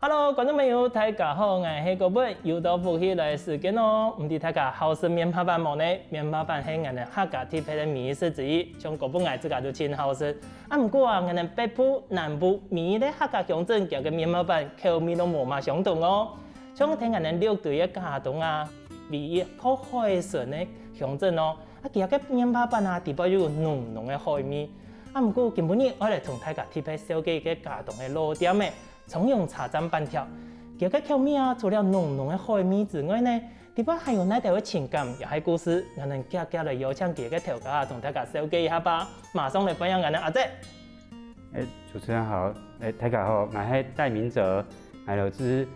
Hello， 观众朋友，大家好，我是郭本，又到复习的时间哦。唔知大家好食面包板冇呢？面包板是我们客家特别的美食之一，像郭本我自家就真好食。不过我们北部、南部每个客家乡镇叫个面包板口味都无嘛相同哦。像听我们六队的家东啊，唯一靠海鲜的乡镇哦，其个面包板啊，地包有浓浓的海味。不过今本日我来同大家特别小介个家东的老店的。葱蓉茶糌板条，这个口味啊，除了浓浓的海味之外呢，里边还有那条的情感，也系故事。我们家家来邀请这个调家同大家小介一下吧。马上来欢迎我们阿姐。主持人好，大家好，我是戴明哲，我来自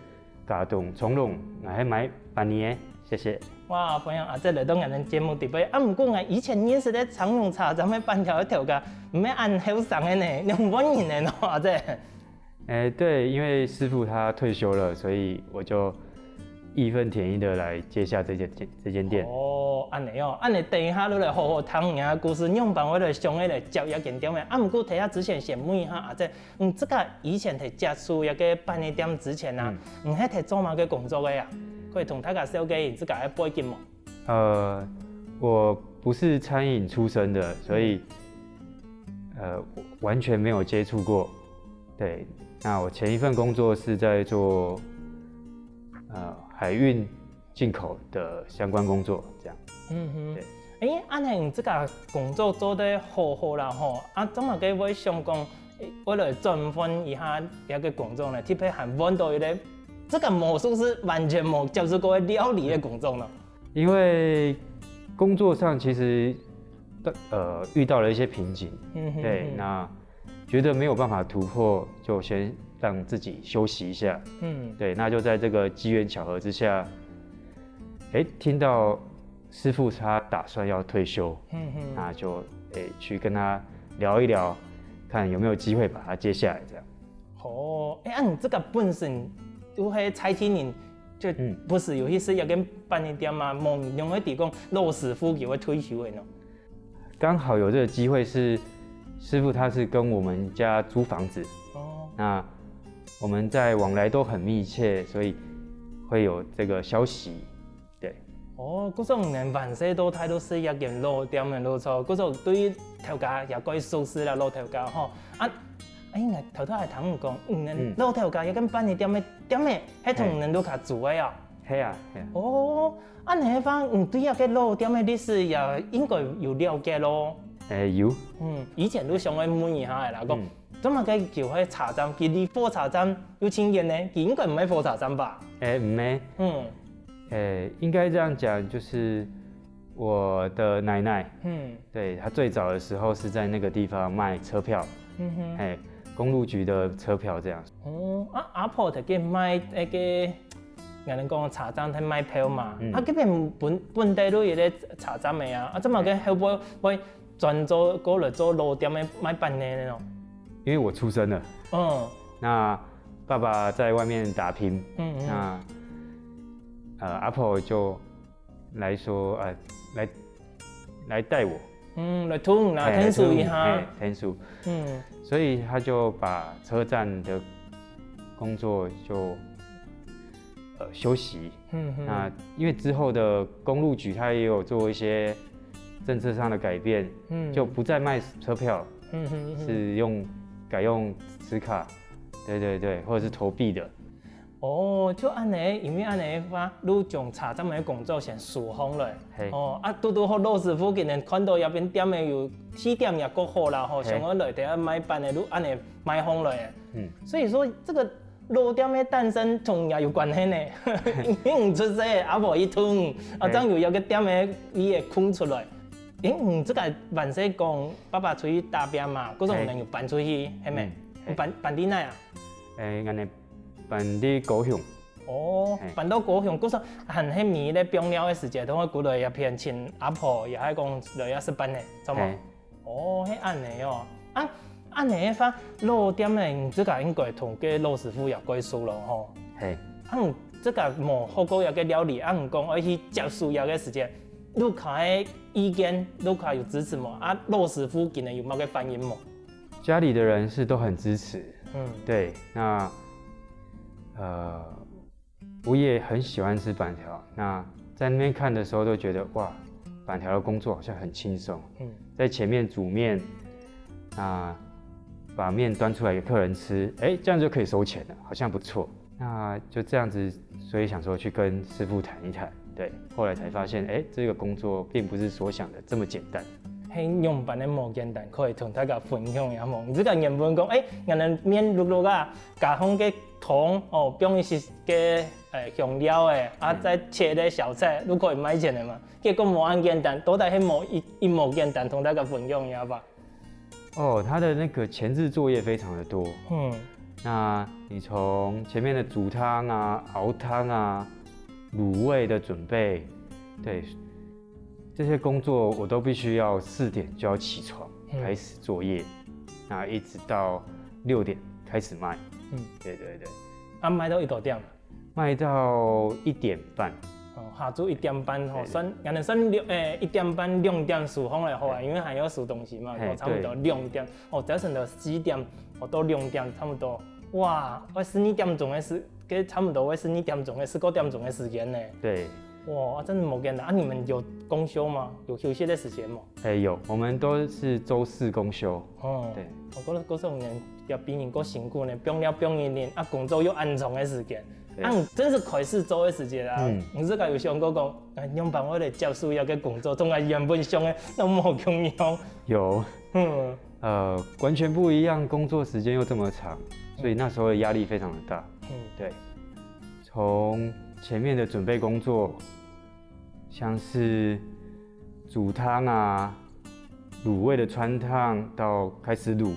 家东葱蓉，我是买8年，谢谢。哇，欢迎阿姐来到我们节目里边。不过我以前认识的葱蓉茶糌的板条的调家，唔系按后生的呢，用本人的喏，阿姐。对，因为师傅他退休了，所以我就义愤填膺的来接下这间店。哦，安尼哦，安尼等一下你来好好谈下故事，用办法来上个来教一点点的。不过睇下之前先问一下阿姐，这个以前在接触一个便利店之前啊，喺在做乜嘅工作嘅呀？可以同大家小介这个嘅背景冇？我不是餐饮出身的，所以完全没有接触过。对。那我前一份工作是在做海运进口的相关工作，这样。对。安尼这个工作做得好好啦吼，怎么嘅会想讲，我来转换一下一个工作呢？特别还换到一个这个魔术是完全冇接触过料理的工作呢？因为工作上其实遇到了一些瓶颈，对，那。觉得没有办法突破，就先让自己休息一下。对，那就在这个机缘巧合之下，听到师傅他打算要退休，那就去跟他聊一聊，看有没有机会把他接下来这样。哦，你这个本身都係菜天人，就不是有些是一间便利店嘛，梦用的地方老师傅就会退休的呢。刚好有这个机会是。师傅他是跟我们家租房子，那我们在往来都很密切，所以会有这个消息，对。嗰種人萬事都睇到是一件老店嘅老錯，嗰種對於頭家也該熟悉啦，老頭家吼。我頭係聽講，老頭家一間便利店嘅店嘅，係同人都卡住嘅啊。係啊。你方對一個老店嘅歷史也應該有了解咯。有。以前都想去問一下嘅啦，講怎麼佢叫喺茶站，佢離火茶站有幾遠呢？佢應該唔係火茶站吧？唔係。應該這樣講，就是我的奶奶，對，她最早的時候是在那個地方賣車票，公路局的車票這樣。阿婆就佢賣一個。人哋講茶站喺賣票嘛，嗰邊本地都有啲茶站嘅啊，怎麼佢後尾轉做過嚟做老店嘅賣飯嘅呢？因為我出生了，那爸爸在外面打拼，那阿婆就來說來帶我，來聽書一下，聽書，所以他就把車站的工作就。休息，那因为之后的公路局它也有做一些政策上的改变，就不再卖车票，是改用磁卡，对，或者是投币的。就安尼，因为安尼话，你将茶站的工作先疏放了，拄好老师傅今日看到那边店的有起点也够好啦，想要来底下买饭的，你安尼买放了，所以说这个。老店的诞生同也有關係呢，唔出世，阿婆一吞，終有一個店的伊會空出來。這個萬世講爸爸出去打拼嘛，嗰種人要搬出去，係咪？搬啲哪啊？我哋搬啲高雄。搬到高雄，嗰種很喺米咧冰料的時節，都會過來一片親阿婆，也係講來也是搬的，做冇？係安尼哦。安尼番老店嘅，這個應該同個老師傅也歸屬咯，吼。這個冇學過一個料理，講要去接觸一個時間，你睇意見，你睇有支持冇？老師傅今日有冇個反應冇？家裡的人是都很支持，對，那我也很喜欢吃板条。那在那边看的时候，都觉得哇，板条的工作好像很轻松。在前面煮面，那把面端出来给客人吃，这样就可以收钱了，好像不错。那就这样子，所以想说去跟师傅谈一谈。对，后来才发现，这个工作并不是所想的这么简单。用板的无简单，可以同大家分享一下无？这个原本讲，人的面碌啊，加放个糖变伊是个香料的，再切个小菜，都可以买钱的嘛。结果无按简单，到底迄无简单，同大家分享一下吧。它的那个前置作业非常的多。那你从前面的煮汤啊、熬汤啊、卤味的准备，对，这些工作我都必须要4点就要起床开始作业，那一直到6点开始卖。对。卖到多点？卖到1点半。下晝1點半算1點半2點收工來好啊，因為還要收東西嘛，差不多2點。早晨到4點到2點差不多。哇，我12點鐘的時，跟差不多我12點鐘的19點鐘的時間呢。對。哇，真的冇簡單。你們有公休嗎？有休息的時間嗎？有，我們都是周4公休。對。我覺得嗰種人也比你夠辛苦呢，拼了拼一年，工作又暗藏的時間。真是快4週的時間啊！唔知有想過講，用辦我哋教書要嘅工作，同埋原本上嘅都冇共樣。有。完全不一樣，工作時間又這麼長，所以那時候的壓力非常的大。對。從前面的準備工作，像是煮湯啊、滷味的汆燙，到開始滷，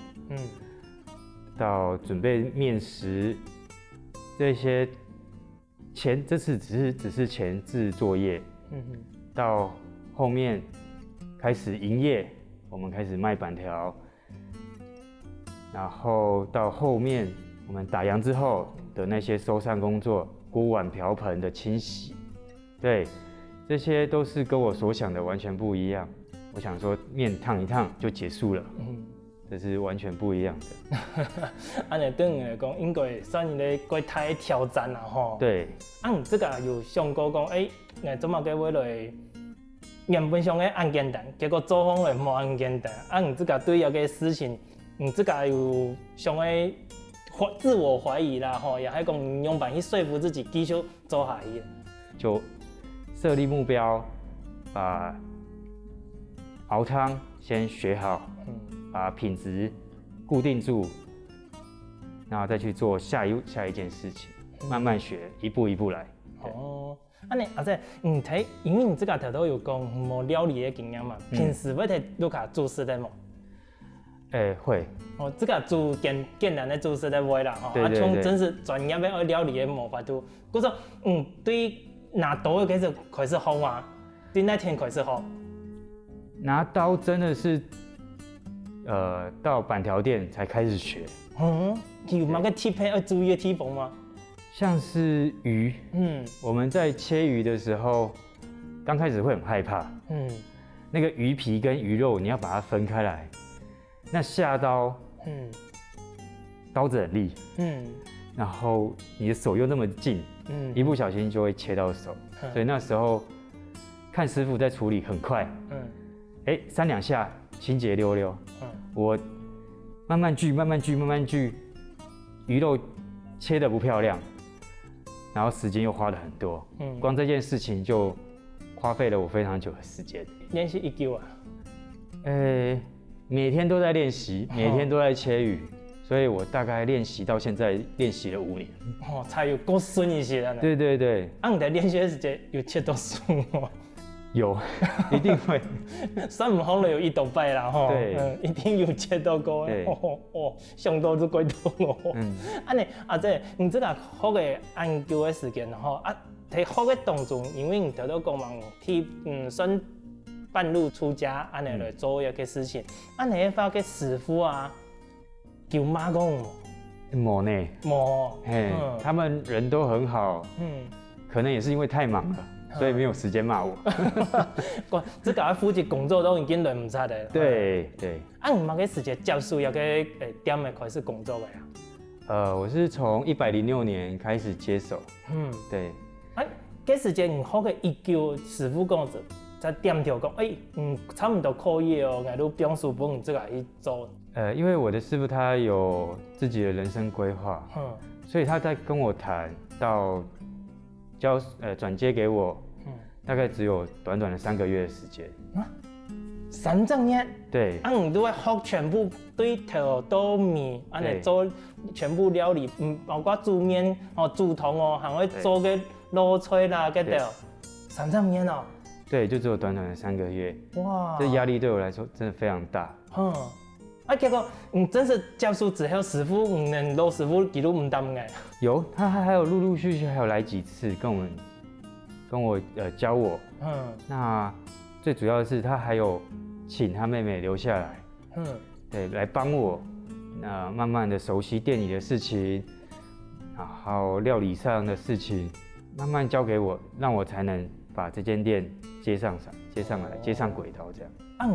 到準備麵食，這些這次只是前置作業，到後面開始營業，我們開始賣板條，然後到後面我們打烊之後的那些收山工作。鍋碗瓢盆的清洗，對，這些都是跟我所想的完全不一樣。我想說麵燙一燙就結束了，這是完全不一樣的。按你對你來講，應該算你的幾大挑戰啦，吼。對。這個有想過講，怎麼個為來原本上嘅按簡單，結果做方來冇按簡單。這個對一個事情，這個有上嘅。自我懷疑啦，也係講用辦法去說服自己繼續做下去。就設立目標，把熬湯先學好，把品質固定住，然後再去做下一件事情，慢慢學，一步一步來。你阿姐，睇，因為你這個頭都有講冇料理的經驗嘛，平時會睇盧卡做事的冇？會。這個做簡單的做事的會啦，從真是專業的料理的冇法度。嗰時候，對拿刀開始學嘛，對那天開始學。拿刀真的是，到板條店才開始學。有某個貼配要注意的地方嗎？像是魚，我們在切魚的時候，剛開始會很害怕。那個魚皮跟魚肉你要把它分開來。那下刀，刀子很利，然後你的手又那麼近，一不小心就會切到手，所以那時候看師傅在處理很快，3兩下清潔溜溜，我慢慢鋸，魚肉切得不漂亮，然後時間又花了很多，光這件事情就花費了我非常久的時間。練習1久啊？每天都在練習，每天都在切魚，所以我大概練習到現在練習了5年。才有夠順一些了呢。對。你在練習的時間有切到順嗎？有，一定會。算唔好了有1到8啦，對，一定有切到過。相當之貴多。你阿姐，你這個學嘅研究的時間喺學嘅當中，因為你頭都講嘛，算半路出家，安尼來做一個事情，你發覺師傅啊，叫媽講冇呢？冇，他們人都很好，可能也是因為太忙了，所以沒有時間罵我。這個負責工作都已經輪唔晒的。對。你乜嘅時間教書要嘅點嘅開始工作嘅呀？我是從106年開始接手，對。嗰時間唔好嘅一叫師傅講就在點條講，差唔多可以哦，我都不用書本這個去做。因為我的師傅他有自己的人生規劃，所以他在跟我談到轉接給我，大概只有短短的3個月的時間。3正月？對。你都會學全部對頭到尾，安尼做全部料理，包括煮麵、煮湯還會做個滷菜啦，嗰啲3正月哦。對，就只有短短的3個月。哇！這壓力對我來說真的非常大。結果真是教書之後，師傅老師傅記錄唔得嘅。有，他還有陸續還有來幾次跟我教我。那最主要的是他還有請他妹妹留下來。對，來幫我，慢慢的熟悉店裡的事情，然後料理上的事情，慢慢交給我，讓我才能把這間店接上來，接上軌道這樣。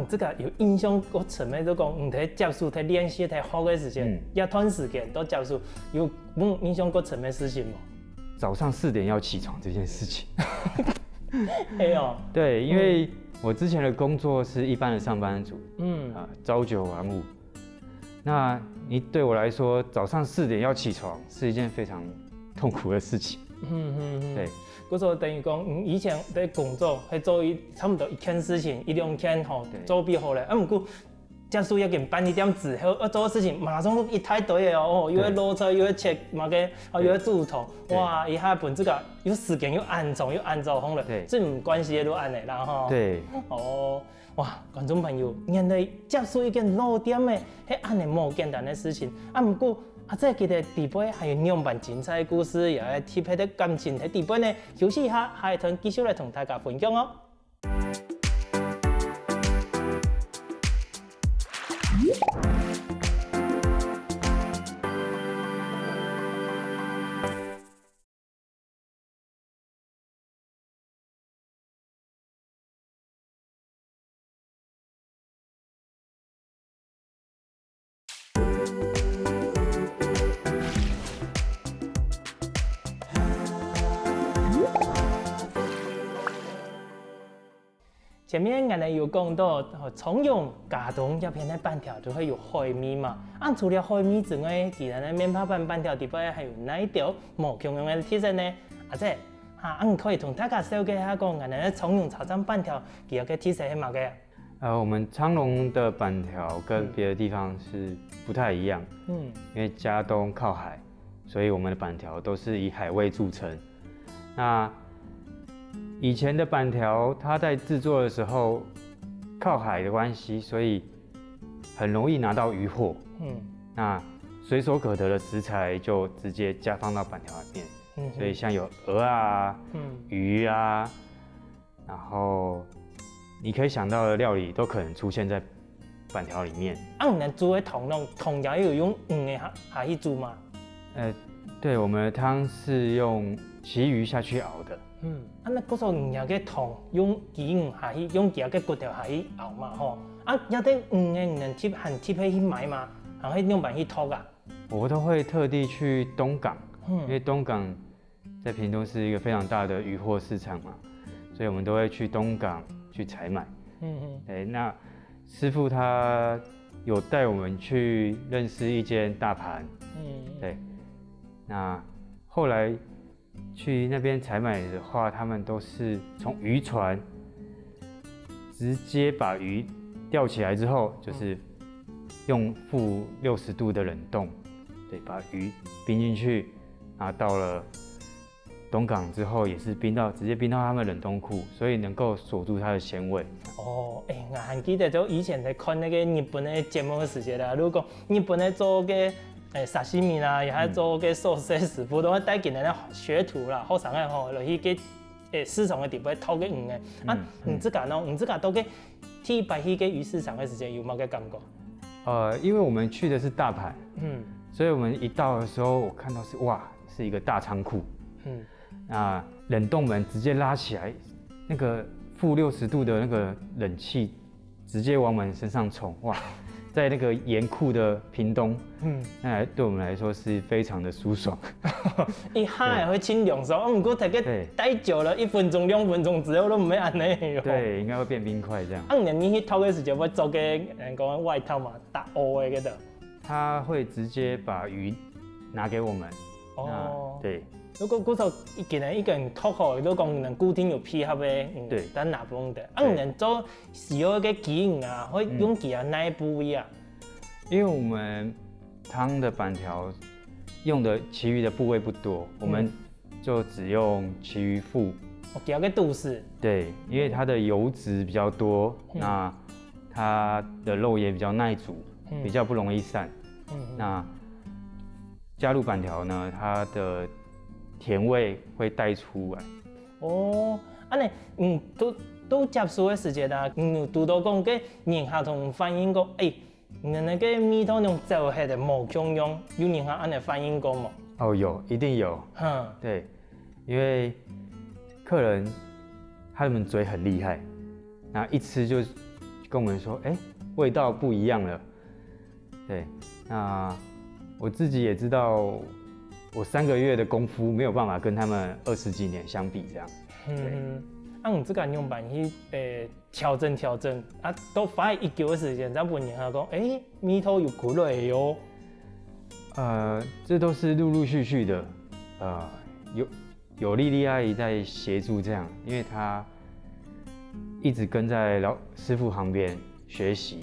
這個有印象，我前面都講，喺教書、喺練習、喺學嘅時間，一段時間都教書，有印象過前面事情嗎？早上4點要起床這件事情。對，因為我之前的工作是一般的上班族，朝9晚5。那你對我來說，早上4點要起床是一件非常痛苦的事情。對。嗰時候等於講，以前在工作去做差唔多1件事情，1、2件做比好咧。不過教書要給辦1點之後，要做嘅事情馬上一大堆哦，又要滷菜，又要切嘛個，又要煮湯，哇！一下本這個有時間又安裝好了，這唔關係都安尼啦吼。對。哇！觀眾朋友，原來教書一件老點嘅，係安尼冇簡單嘅事情。不過在佢哋底部還有兩版精彩故事，也係貼喺啲感情喺底部呢。休息一下，下一段繼續來同大家分享哦。前面我哋有講到，從容加東一片的板條就會有海米嘛。除了海米之外，其他的麵包板條底部還有哪一條冇共用的特色呢？可以同大家紹介下講，我哋從容潮汕板條其他嘅特色係乜嘅？我們長榮的板條跟別的地方是不太一樣。因為嘉東靠海，所以我們的板條都是以海味著稱。那以前的板條，它在製作的時候靠海的關係，所以很容易拿到漁獲。那隨手可得的食材就直接加放到板條裡面。所以像有鵝啊、魚啊，然後你可以想到的料理都可能出現在板條裡面。你們煮的湯也有用魚下去煮嗎？對，我們的湯是用旗魚下去熬的。那嗰種魚嘅湯用雞魚下去，用其他嘅骨頭下去熬嘛，吼。有啲魚能貼去買嘛，還會用板去拖噶。我都會特地去東港，因為東港在屏東是一個非常大的漁獲市場嘛，所以我們都會去東港去採買。那師傅他有帶我們去認識一間大盤。對，那後來去那邊採買的話，他們都是從漁船直接把魚釣起來之後，就是用負60度的冷凍，對，把魚冰進去，然後到了東港之後，也是直接冰到他們冷凍庫，所以能夠鎖住它的鮮味。我還記得就以前在看那個日本的節目的時間啦，如果日本在做個沙西米啦，也係做個壽司師傅，都會帶進來的學徒啦，後生嘅吼，落去個市場嘅地方偷個魚嘅。唔知㗎都個去擺去個魚市場嘅時間有冇個感覺？因為我們去的是大盤，所以我們一到的時候，我看到是一個大倉庫，那冷凍門直接拉起來，那個負60度的那個冷氣直接往我們身上衝，哇！在那个严酷的屏东，那对我们来说是非常的舒爽。一下也会清凉爽，不过大家待久了，1分钟、2分钟之后都唔要安尼哟。对，应该会变冰块这样。你去偷的时候会做个人讲外套嘛，打乌的个的。他会直接把鱼拿给我们。哦。对。如果骨头一个人脱好，都讲能固定有配合的，对，但哪不用的。能做使用个基因啊，会用几啊哪一部位啊？因为我们汤的板条用的其余的部位不多，我们就只用其余腹。给个肚丝。对，因为它的油脂比较多，那它的肉也比较耐煮，比较不容易散。那加入板条呢，它的甜味会带出来。哦，尼，都接触的时间啦，拄到讲个人下同反映讲，那个米汤用做下的无共用，有人下安尼反映过吗？哦，有，一定有。对，因为客人他们嘴很厉害，那一吃就跟我们说，味道不一样了。对，那我自己也知道。我3个月的功夫没有办法跟他们20几年相比，这样。你这个用板去调整啊，都花1个月时间，再问人家讲，米头有苦了哟。这都是陆续的，有丽丽阿姨在协助这样，因为她一直跟在老师傅旁边学习，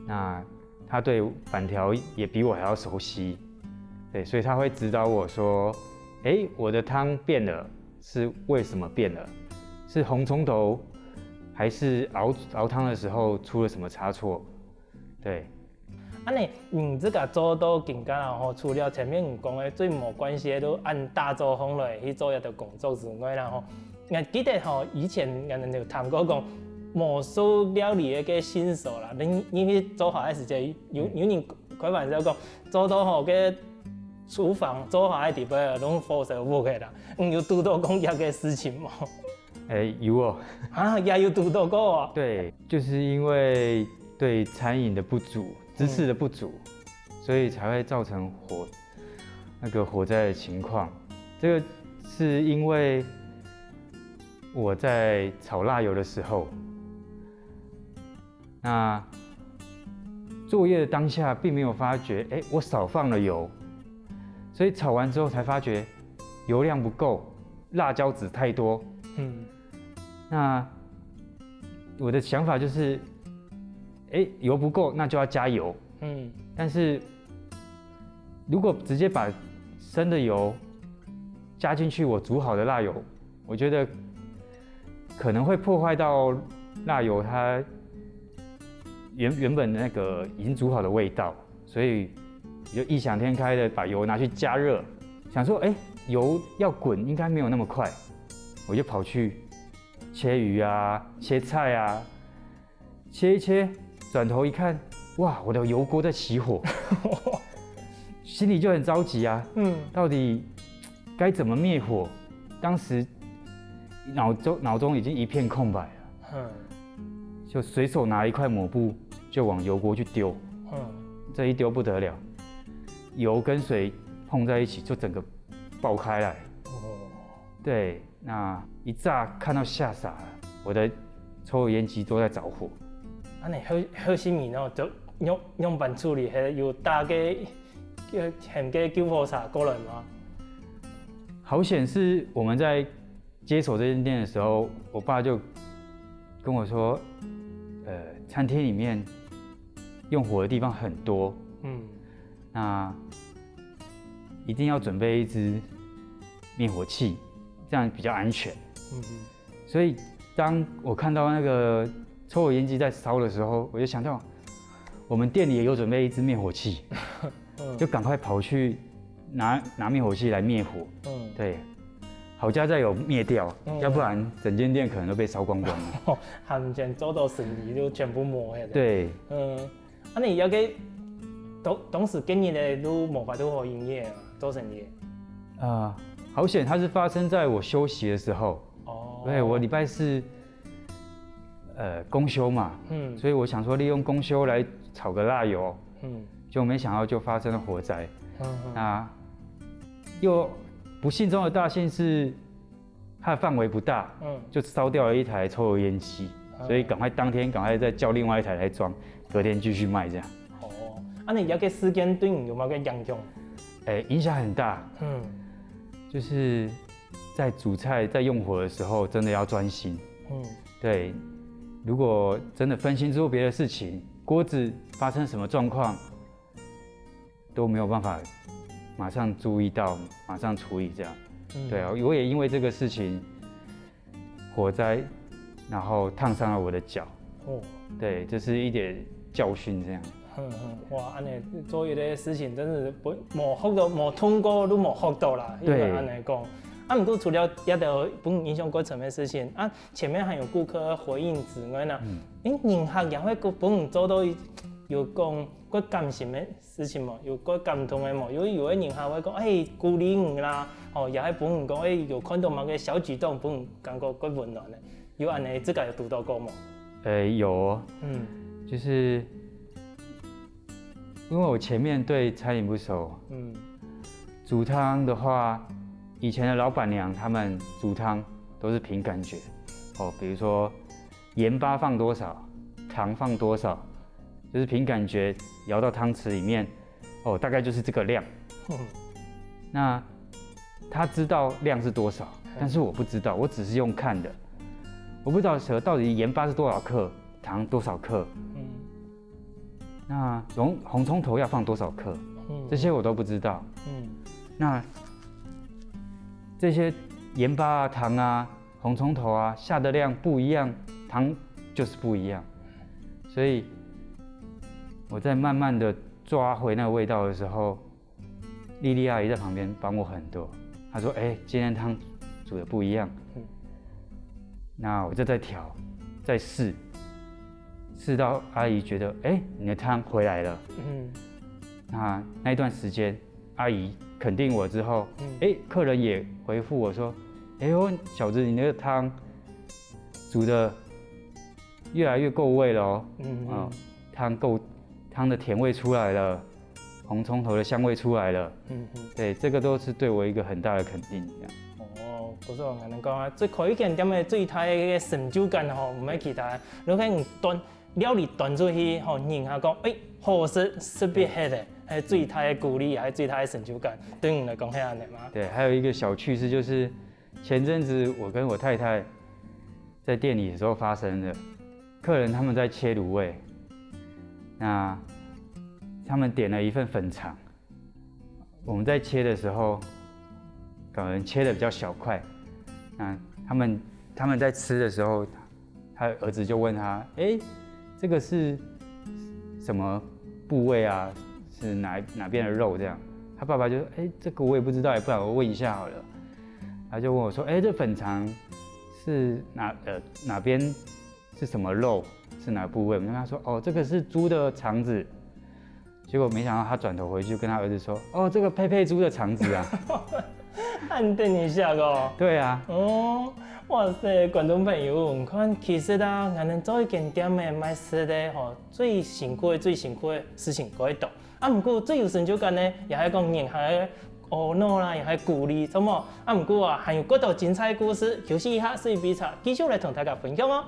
那她对板条也比我还要熟悉。对，所以他会指导我说，我的汤变了，是为什么变了？是红葱头，还是熬汤的时候出了什么差错？对。这个做到更加啦吼，除了前面讲的最无关系都按大作风来去做一个工作之外啦吼，记得吼以前人就谈过讲魔术料理的个新手啦，你去做好的时间有人开玩笑讲做到好个。厨房做好的地方拢负责 work 啦，有拄到讲这个事情吗？有哦。也有拄到过啊。对，就是因为对餐饮的不足、知识的不足，所以才会造成火灾的情况。这个是因为我在炒辣油的时候，那作业的当下并没有发觉，我少放了油。所以炒完之后才发觉油量不够，辣椒籽太多。那我的想法就是，油不够，那就要加油。但是如果直接把生的油加进去我煮好的辣油，我觉得可能会破坏到辣油它原本那个已经煮好的味道，所以。就异想天开的把油拿去加热，想说油要滚应该没有那么快，我就跑去切鱼啊、切菜啊，切一切，转头一看，哇，我的油锅在起火，心里就很着急啊。到底该怎么灭火？当时脑中已经一片空白了。就随手拿一块抹布就往油锅去丢。这一丢不得了。油跟水碰在一起，就整个爆开来。对，那一炸看到吓傻了，我的抽油烟机都在着火。好心面哦，就用板处理，有大家很个救火车过来吗？好险是我们在接手这间店的时候，我爸就跟我说，餐厅里面用火的地方很多。那一定要准备一支灭火器，这样比较安全。所以当我看到那个抽油烟机在烧的时候，我就想到我们店里也有准备一支灭火器，就赶快跑去拿灭火器来灭火。对，好家在有灭掉，要不然整间店可能都被烧光光了。他们先做到生意就全部抹黑了。对，你要给。当时今年的都无法度好营业啊，做生意。好险，它是发生在我休息的时候。对，我礼拜四公休嘛，所以我想说利用公休来炒个辣油，就没想到就发生了火灾。那又不幸中的大幸是，它的范围不大，就烧掉了一台抽油烟机，所以当天赶快再叫另外一台来装，隔天继续卖这样。哦，你这个事件对你有没有个影响？影响很大。就是在煮菜、在用火的时候，真的要专心。对，如果真的分心做别的事情，锅子发生什么状况，都没有办法马上注意到，马上处理这样。对啊，我也因为这个事情，火灾，然后烫伤了我的脚。对，这是一点教训这样。哇，安尼做一个事情真是无福到，无通过都无福到啦。对，安尼讲。不过除了也有本影响过层面事情，前面还有顾客回应之外呢，人客也会个本做到有讲个感性的事情嘛，有个感动的嘛，有的人客会讲，鼓励你啦，也会本讲，有看到某个小举动，本感觉个温暖的，有安尼自己有读到过吗？有哦，就是因为我前面对餐饮不熟，煮汤的话。以前的老板娘他们煮汤都是凭感觉，比如说盐巴放多少，糖放多少，就是凭感觉舀到汤匙里面，大概就是这个量。那他知道量是多少，但是我不知道，我只是用看的，我不知道到底盐巴是多少克，糖多少克，那红葱头要放多少克，这些我都不知道。那这些盐巴啊、糖啊、红葱头啊下的量不一样，糖就是不一样，所以我在慢慢的抓回那个味道的时候，丽丽阿姨在旁边帮我很多。她说：“今天汤煮的不一样。”那我就再调，再试到阿姨觉得，你的汤回来了。那一段时间，阿姨肯定我之后，客人也回复我说：“小子，你那个汤煮的越来越够味了哦，汤的甜味出来了，红葱头的香味出来了，对，这个都是对我一个很大的肯定。”不错，我能讲啊，最可以见点的最大的成就感唔係其他，你睇料理端出去，人家講，好食必吃的。最大的鼓励，还是最大的成就感，对你来讲是安尼吗？对，还有一个小趣事就是，前阵子我跟我太太在店里的时候发生的，客人他们在切卤味，那他们点了一份粉肠，我们在切的时候，可能切的比较小块，那他们在吃的时候，他儿子就问他，这个是什么部位啊？是哪边的肉这样？他爸爸就说：“这个我也不知道，不然我问一下好了。”他就问我说：“这粉肠是哪边是什么肉？是哪部位？”我跟他说：“这个是猪的肠子。”结果没想到他转头回去跟他儿子说：“这个佩猪的肠子啊。”按等一下哦。对啊。哇塞，观众朋友，你看，其实我们做一间店的卖食的最辛苦的事情在做。不过最有成就感呢，也係講人係懊惱啦，也係鼓勵，咁麼？不過還有更多精彩故事，休息一下，試一杯茶，繼續來同大家分享哦。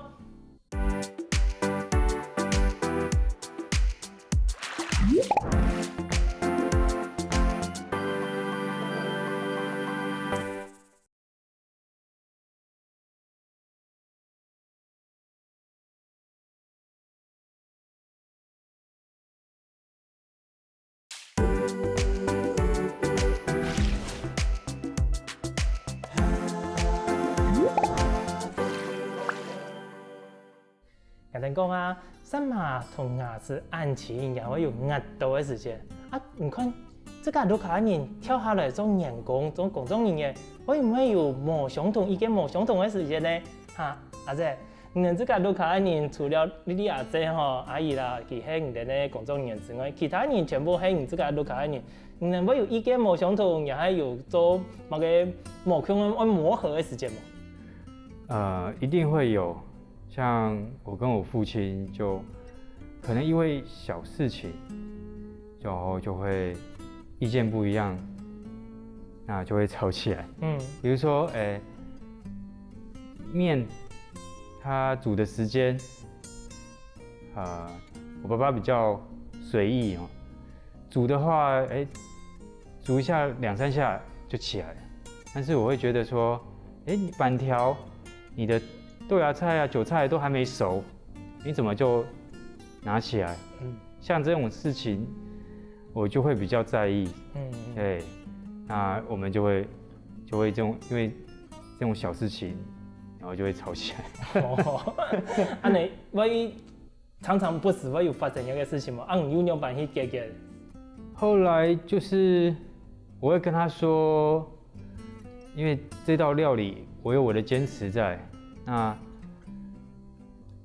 人講啊，三馬同牙齒按錢也會有壓到的時間你看，這個盧卡人跳下來做員工、做工作人員，會唔會有冇相同意見、冇相同的時間呢？阿姐，你這個盧卡人除了你阿姐阿姨啦，佢係你哋呢工作人員之外，其他人全部係你這個盧卡人，你會有意見冇相同，也係有做某個冇可能磨合的時間嗎？一定會有。像我跟我父親就可能因为小事情，然后就会意见不一样，那就会吵起来。比如说，面它煮的时间，我爸爸比较随意哦，煮的话，煮一下2-3下就起来了。但是我会觉得说，你板条，你的豆芽菜啊、韭菜都还没熟，你怎么就拿起来？像这种事情，我就会比较在意。对，那我们就会这种，因为这种小事情，然后就会吵起来。你常常不时会有发生一个事情嘛？你用办去解决。后来就是我会跟他说，因为这道料理我有我的坚持在。那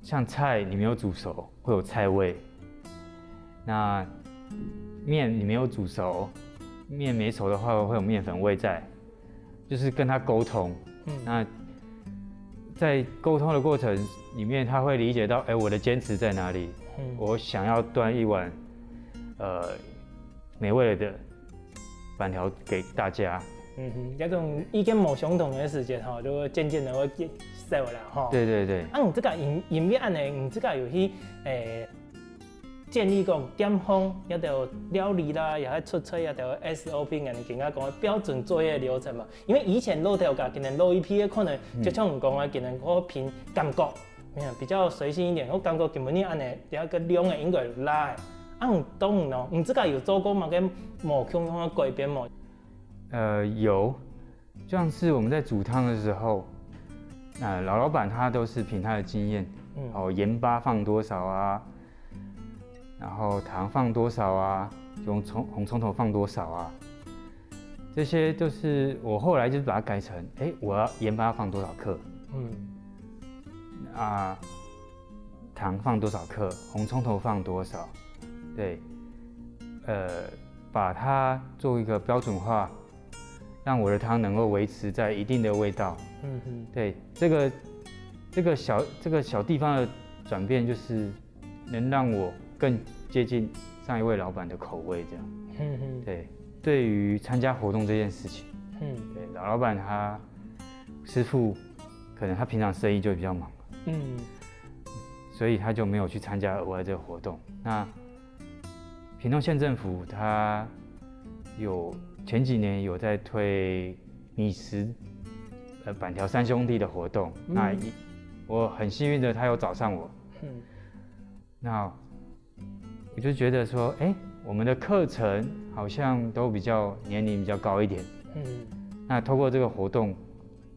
像菜你没有煮熟，会有菜味；那面你没有煮熟，面没熟的话会有面粉味在。就是跟他沟通。那在沟通的过程里面，他会理解到，我的坚持在哪里。我想要端一碗，美味的板条给大家。这种意见不相同的时间就会渐渐的会少啦对对对。你这个营业案呢，你这个有去建立讲点方也得料理啦，也还出菜也得 SOP 人更加讲标准作业流程嘛。因为以前老头家可能老一批的可能就像我讲啊，可能我凭感觉，比较随性一点，我感觉根本你安尼第一个量的应该有拉的。你懂喏？你这个有做过嘛？跟某空的改变吗？有，像是我们在煮汤的时候，老板他都是凭他的经验，盐巴放多少啊，然后糖放多少啊，红葱头放多少啊，这些都是我后来就是把它改成，我要盐巴放多少克，糖放多少克，红葱头放多少，对，把它做一个标准化，让我的汤能够维持在一定的味道。对，这个小地方的转变，就是能让我更接近上一位老板的口味，这样。对，对于参加活动这件事情，对，老板他师傅可能他平常生意就比较忙，所以他就没有去参加额外这个活动。那屏东县政府他前几年有在推米食板条3兄弟的活动，那我很幸运的他有找上我，那我就觉得说，我们的课程好像都年龄比较高一点，那透过这个活动，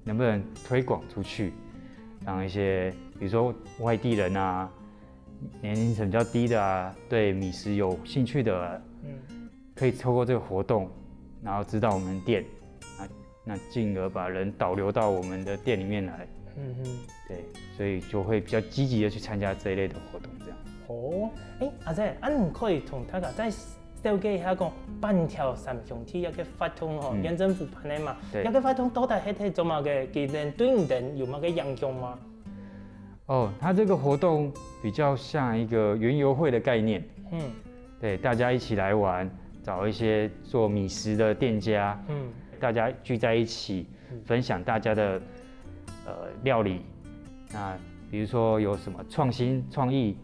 能不能推广出去，让一些比如说外地人啊，年龄层比较低的啊，对米食有兴趣的，可以透过这个活动，然后知道我们店，那进而把人导流到我们的店里面来，对，所以就会比较积极的去参加这一类的活动，这样。阿仔，你可以同大家再了解一下讲板条3兄弟一个发通县政府办的嘛，一个发通到底係做乜嘅？佢哋對人有乜嘅影響嗎？它这个活动比较像一个園遊會的概念，对，大家一起来玩，找一些做米食的店家，大家聚在一起，分享大家的料理。那比如说有什么创新创意，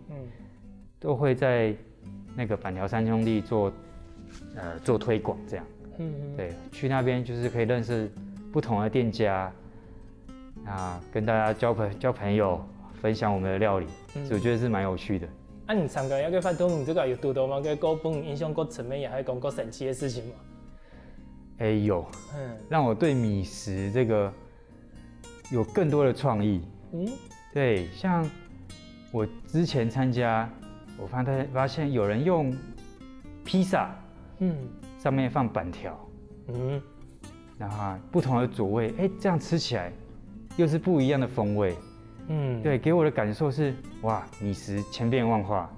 都会在那个板条3兄弟做推广，这样。对，去那边就是可以认识不同的店家，跟大家交朋友，分享我们的料理，所以我觉得是蛮有趣的。你参加一個活動，你這個有遇到嗎？個各本影響各層面，也係講各神奇的事情嗎？有，讓我對米食這個有更多的創意。對，像我之前參加，我發現有人用披薩，上面放板條，然後不同的佐味，這樣吃起來又是不一樣的風味。对，给我的感受是，哇，米食千变万化，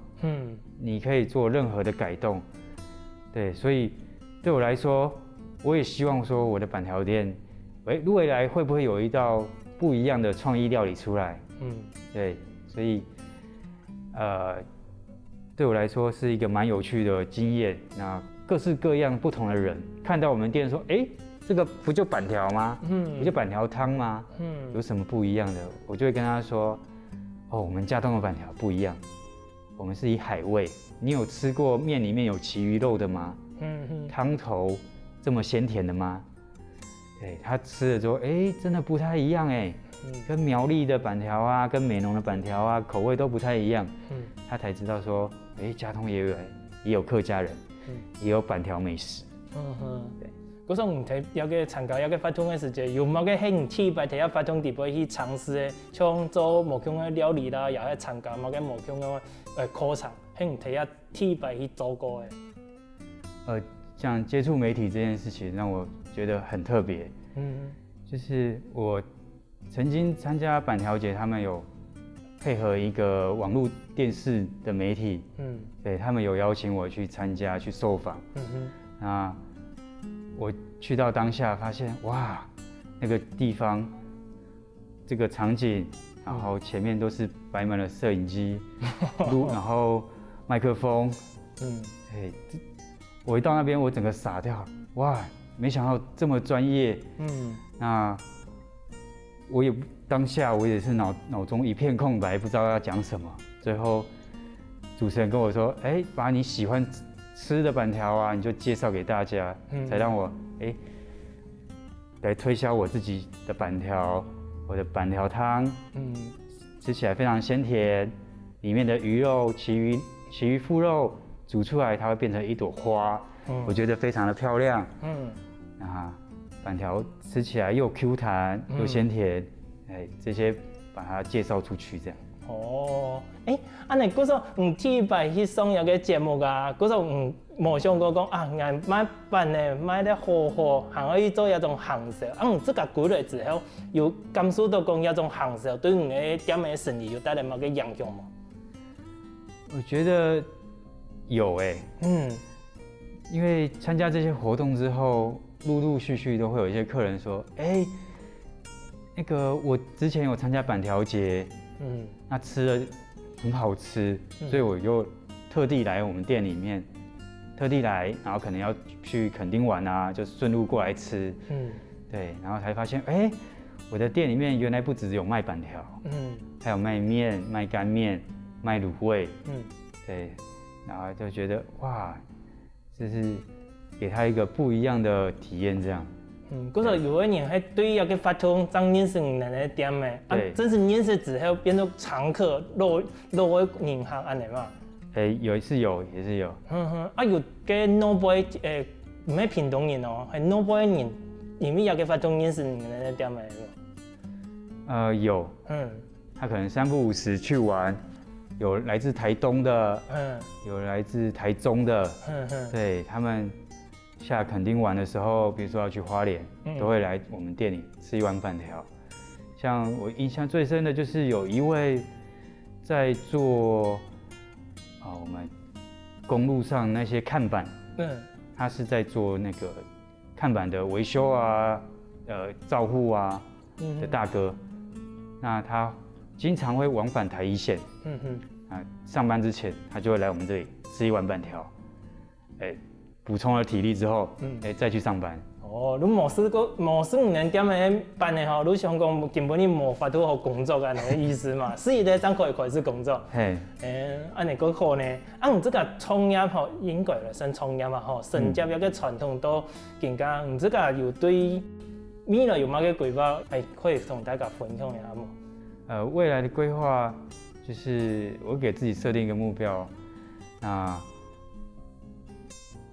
你可以做任何的改动，对，所以对我来说，我也希望说我的板条店，未来会不会有一道不一样的创意料理出来？对，所以，对我来说是一个蛮有趣的经验。那各式各样不同的人看到我们店说，哎，这个不就板条吗？不就板条汤吗？有什么不一样的？我就会跟他说，哦，我们家东的板条不一样，我们是以海味。你有吃过面里面有旗鱼肉的吗？汤头这么鲜甜的吗？对，他吃了之后，哎，真的不太一样哎，跟苗栗的板条啊，跟美浓的板条啊，口味都不太一样。他才知道说，哎，家通也有客家人，也有板条美食。对。嗰種唔睇有嘅參加有嘅發通嘅時節，有冇嘅興趣白睇下發通地步去嘗試嘅，像做無腔嘅料理啦，又係參加冇嘅無腔嘅課程，興睇下體白去做過嘅。像接觸媒體這件事情，讓我覺得很特別。就是我曾經參加板條節，他們有配合一個網絡電視的媒體，對，他們有邀請我去參加去受訪。那我去到當下，發現哇，那個地方，這個場景，然後前面都是擺滿了攝影機，然後麥克風，我一到那邊，我整個傻掉，哇，沒想到這麼專業，那我也當下我也是腦中一片空白，不知道要講什麼。最後主持人跟我說，哎，把你喜歡吃的板條啊，你就介紹給大家，才讓我來推銷我自己的板條，我的板條湯，吃起來非常鮮甜，裡面的魚肉旗魚腹肉煮出來，它會變成一朵花，我覺得非常的漂亮。那板條吃起來又 Q 彈又鮮甜，這些把它介紹出去，這樣。安尼嗰種體白去上有個節目啊，嗰種冇想過講啊，俺買板呢買得好，還可以做一種行銷。這個過來之後，有感受到講一種行銷對你嘅店嘅生意有帶來某個影響嗎？我覺得有因為參加這些活動之後，陸陸續續都會有一些客人說，那個我之前有參加板條節，那吃了很好吃，所以我就特地來我們店裡面，然後可能要去墾丁玩啊，就順路過來吃，對，然後才發現，我的店裡面原來不只有賣板條，還有賣麵、賣乾麵、賣滷味，對，然後就覺得哇，就是給他一個不一樣的體驗，這樣。嗰時有個人係對一個發通剛認識人嘅店嘅，真是認識之後變做常客，落個銀行安尼嘛？也是有。有嘅老輩唔係屏東人哦，係老輩人，因為有個發通認識人嘅店嘅。有，他可能3不5時去玩，有來自台東的，有來自台中的，對，他們下墾丁玩的時候，比如說要去花蓮，都會來我們店裡吃一碗板條。像我印象最深的就是有一位在做我們公路上那些看板，他是在做那個看板的維修啊、照護啊的大哥。那他經常會往返台一線，上班之前他就會來我們這裡吃一碗板條，補充了體力之後，再去上班。你冇試5年店嘅班嘅吼，你想講根本你冇法度好工作嘅那個意思嘛？所以咧，才可以開始工作。安尼個好呢？唔這個創業吼，應該嚟算創業嘛吼，承接一個傳統都更加。唔這個有對未來有乜嘅規劃？可以同大家分享一下嗎？未來的規劃就是我給自己設定一個目標，那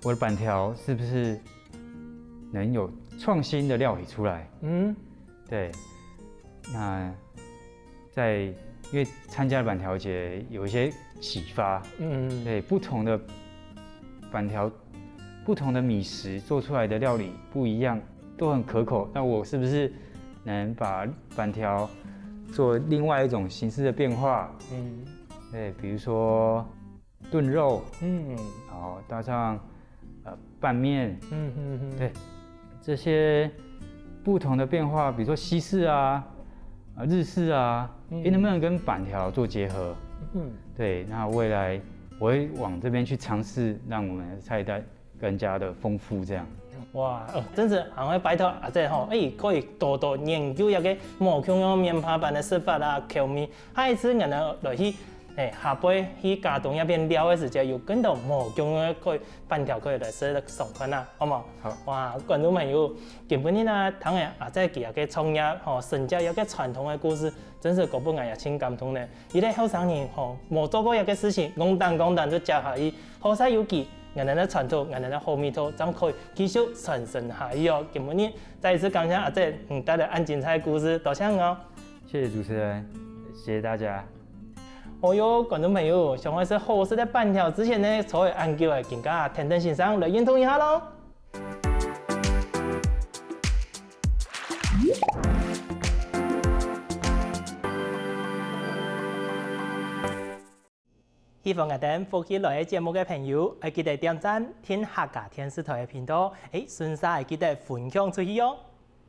我的板條是不是能有創新的料理出來？對。那因為參加板條節有一些啟發，對，不同的板條、不同的米食做出來的料理不一樣，都很可口。那我是不是能把板條做另外一種形式的變化？對，比如說燉肉，然後搭上拌麵，對，這些不同的變化，比如說西式啊、日式啊，能不能跟板條做結合？對，那未來我会往这边去尝试，让我们的菜单更加的丰富这样。哇，真是行会拜托阿姐吼，可以多多研究一个毛腔的面包板的食法啊、口味，下一次我们来去下杯去加东一边料的时间，有更多毛腔的可以板条可以来试爽款啊，好冇？好。哇，观众朋友，今本日呢，听下阿姐佢个创业吼，甚至一个传统的故事，真是嗰本也真感动呢。伊个后生人吼，冇做过一个事情，讲单就接下去，好彩有记。我们的传统，我们的好味道，咱可以继续传承下去哦。今日再一次感谢阿姐带来安精彩的故事，多谢哦。谢谢主持人，谢谢大家。哦哟，观众朋友，想要是好食的板条之前呢，所有研究的更加天天欣赏来认同一下喽。希望我哋福建來嘅節目嘅朋友，記得點讚、聽客家電視台嘅頻道，順勢記得分享出去哦。